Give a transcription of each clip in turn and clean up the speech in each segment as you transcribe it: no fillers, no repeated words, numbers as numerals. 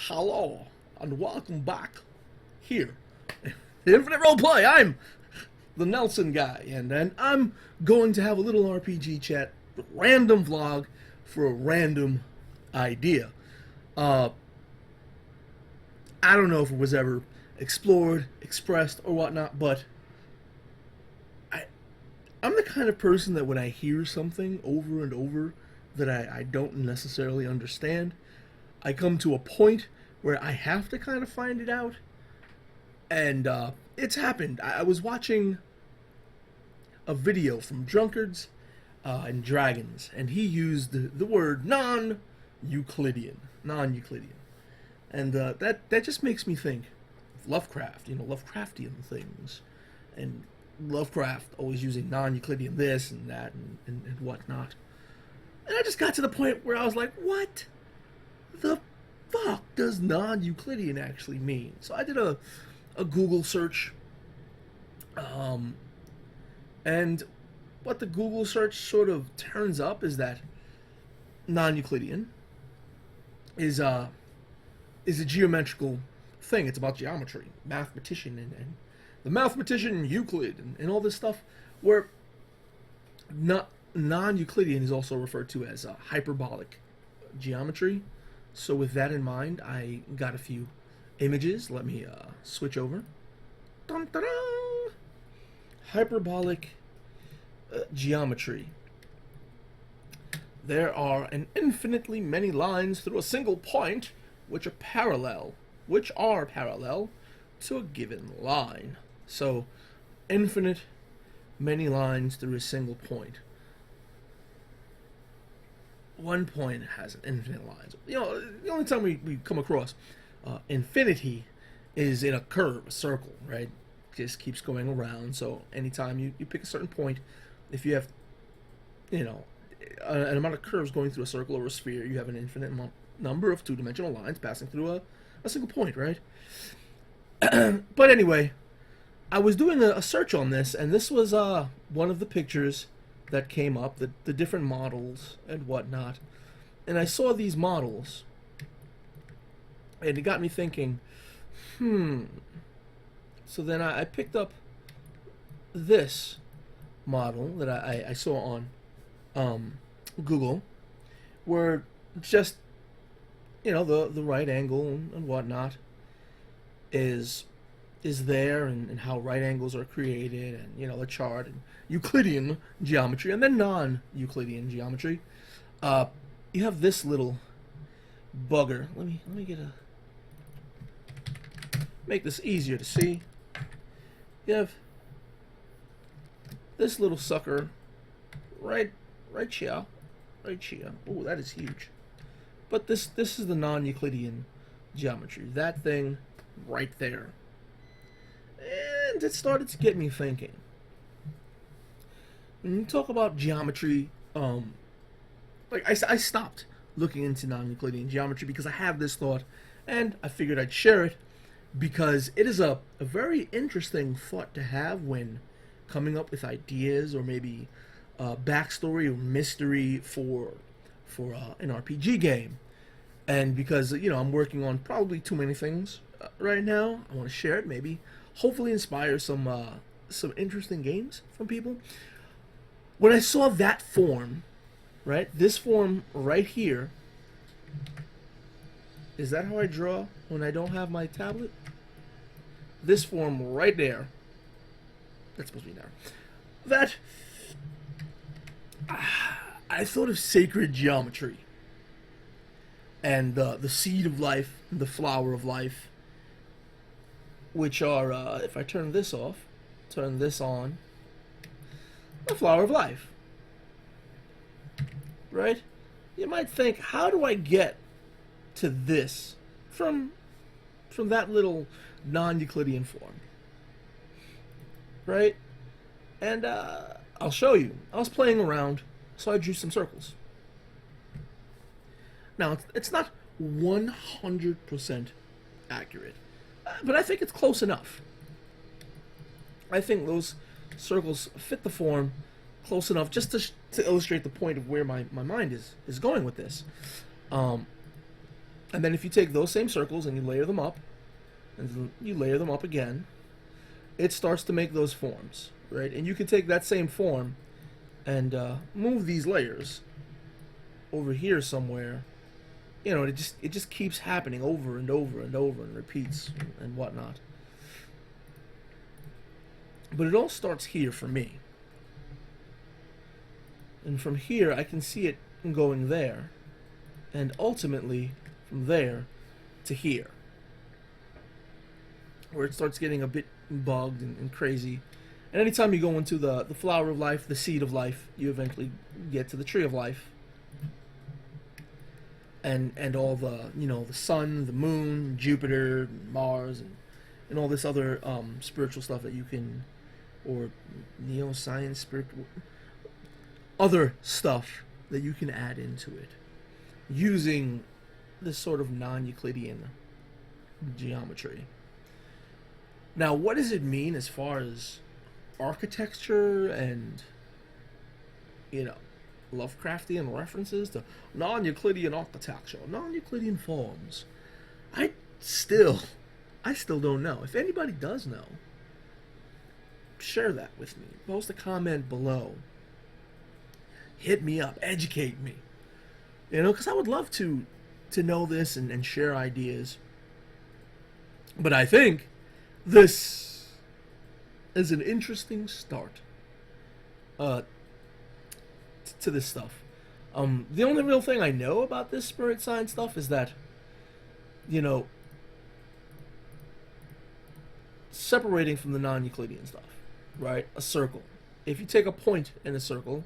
Hello, and welcome back here. The Infinite Roleplay. I'm the Nelson guy, and I'm going to have a little RPG chat, random vlog for a random idea. I don't know if it was ever explored, expressed, or whatnot, but I'm the kind of person that when I hear something over and over that I don't necessarily understand, I come to a point where I have to kind of find it out. And it's happened. I was watching a video from Drunkards and Dragons, and he used the word non-Euclidean. Non-Euclidean. And that just makes me think of Lovecraft, Lovecraftian things. And Lovecraft always using non-Euclidean this and that and whatnot. And I just got to the point where I was like, what the fuck does non-Euclidean actually mean? So I did a Google search. And what the Google search sort of turns up is that non-Euclidean is a geometrical thing. It's about geometry, mathematician, and the mathematician Euclid, and all this stuff, where non-Euclidean is also referred to as hyperbolic geometry. So with that in mind, I got a few images. Let me switch over. Dun, dun, dun. Hyperbolic geometry. There are an infinitely many lines through a single point which are parallel to a given line. So, infinite many lines through a single point. One point has an infinite lines. The only time we come across infinity is in a curve, a circle, right? Just keeps going around. So anytime you pick a certain point, if you have, an amount of curves going through a circle or a sphere, you have an infinite number of two-dimensional lines passing through a single point, right? But anyway, I was doing a search on this, and this was one of the pictures that came up, the different models and whatnot. And I saw these models, and it got me thinking, So then I picked up this model that I saw on Google, where just, the right angle and whatnot is there, and how right angles are created, and the chart, and Euclidean geometry, and then non-Euclidean geometry. You have this little bugger. Let me make this easier to see. You have this little sucker right here. Oh, that is huge. But this is the non-Euclidean geometry. That thing right there. And it started to get me thinking. When you talk about geometry, I stopped looking into non-Euclidean geometry because I have this thought, and I figured I'd share it because it is a very interesting thought to have when coming up with ideas or maybe backstory or mystery for an RPG game. And because I'm working on probably too many things right now, I want to share it, maybe hopefully inspire some interesting games from people. When I saw that form, right, this form right here, is that how I draw when I don't have my tablet? This form right there, that's supposed to be there. That I thought of sacred geometry and the seed of life, and the flower of life, which are, if I turn this off, turn this on, the flower of life. Right? You might think, how do I get to this from that little non-Euclidean form? Right? And I'll show you. I was playing around, so I drew some circles. Now, it's not 100% accurate, but I think it's close enough. I think those circles fit the form close enough just to illustrate the point of where my mind is going with this. And then if you take those same circles and you layer them up, and you layer them up again, it starts to make those forms, right? And you can take that same form and move these layers over here somewhere. You know, it just keeps happening over and over and over and repeats and whatnot. But it all starts here for me. And from here, I can see it going there. And ultimately, from there to here. Where it starts getting a bit bugged and crazy. And anytime you go into the flower of life, the seed of life, you eventually get to the tree of life. And all the, you know, the sun, the moon, Jupiter, Mars, and all this other spiritual stuff that you can, or neoscience, spiritual, other stuff that you can add into it using this sort of non-Euclidean geometry. Now, what does it mean as far as architecture and, you know, Lovecraftian references to non-Euclidean architecture, non-Euclidean forms? I still don't know. If anybody does know, share that with me. Post a comment below. Hit me up. Educate me. You know, because I would love to know this and share ideas. But I think this is an interesting start to this stuff. The only real thing I know about this spirit science stuff is that, you know, separating from the non-Euclidean stuff, right? A circle. If you take a point in a circle,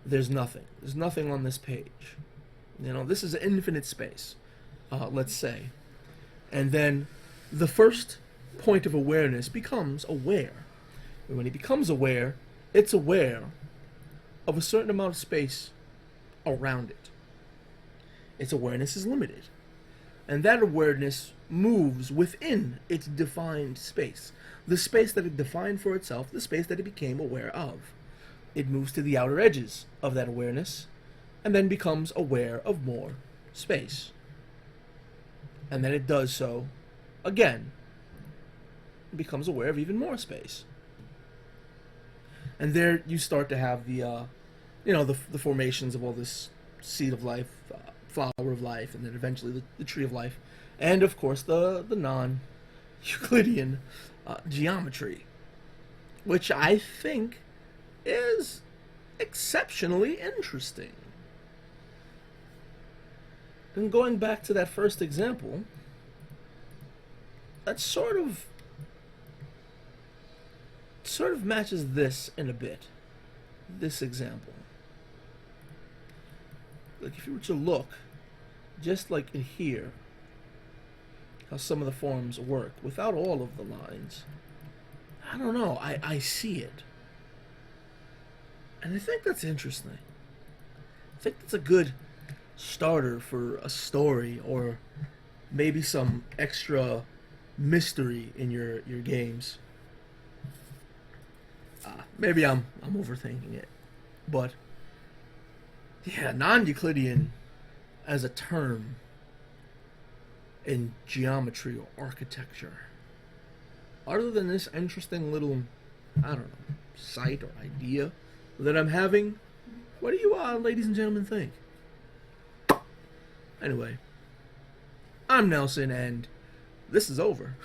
there's nothing. There's nothing on this page. You know, this is infinite space, let's say. And then the first point of awareness becomes aware. And when it becomes aware, it's aware of a certain amount of space around it. Its awareness is limited. And that awareness moves within its defined space. The space that it defined for itself, the space that it became aware of. It moves to the outer edges of that awareness, and then becomes aware of more space. And then it does so again. It becomes aware of even more space. And there you start to have the, you know, the formations of all this seed of life, flower of life, and then eventually the tree of life, and of course the non-Euclidean geometry, which I think is exceptionally interesting. And going back to that first example, that sort of matches this in a bit. This example. Like if you were to look, just like in here, how some of the forms work, without all of the lines, I don't know, I see it. And I think that's interesting. I think that's a good starter for a story, or maybe some extra mystery in your games. Maybe I'm overthinking it, but yeah, non-Euclidean as a term in geometry or architecture, other than this interesting little, I don't know, sight or idea that I'm having, what do you ladies and gentlemen think? Anyway, I'm Nelson, and this is over.